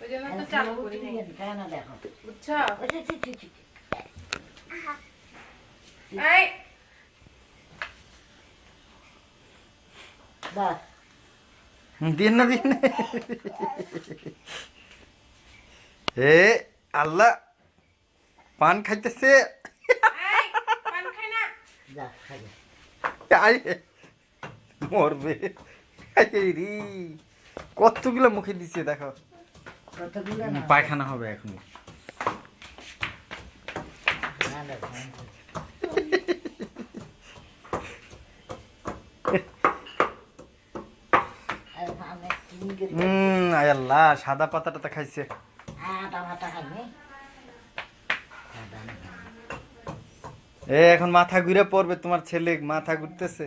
ওই জন্য তো চালু করি বুঝছো এই দিন না দিন এ আল্লাহ পান খাইতেছে এই পান খাই না মরবে রে কতগুলো মুখে দিছে দেখো পায়খানা হবে এখন আয় আল্লাহ সাদা পাতাটা খাইছে এ এখন মাথা ঘুরে পড়বে তোমার ছেলে মাথা ঘুরতেছে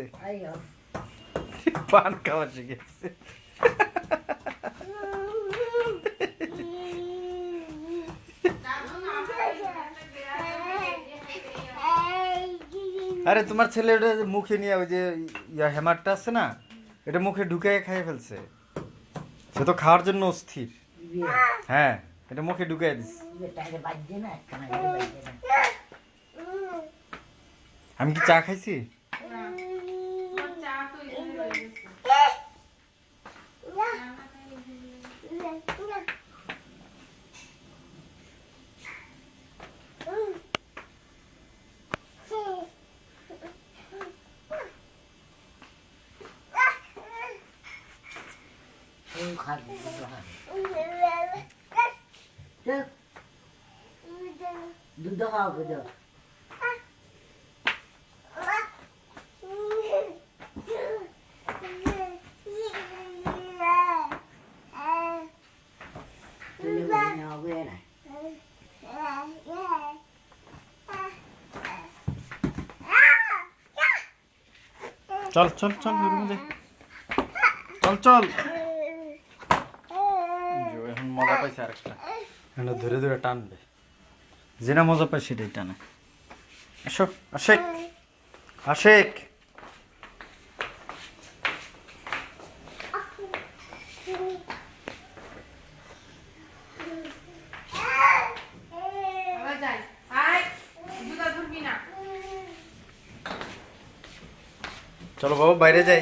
পান খাওয়া শিখেছে আরে তোমার ছেলে ওটা মুখে নিয়ে ওই যে হেমারটা আছে না এটা মুখে ঢুকে খাইয়ে ফেলছে সে তো খাওয়ার জন্য অস্থির হ্যাঁ এটা মুখে ঢুকাই দিস আমি কি চা খাইছি চা তো এখানে রয়ে গেছে দুধ খাও দুধ চল চল চল চল চল এখন মজা পাইছে আরেকটা এখন ধরে ধরে টানবে যেটা মজা পাই সেটাই টানে আসো আশেক আশেক আবার যাই আয় দুধ আর ধরবি না চলো বাবু বাইরে যাই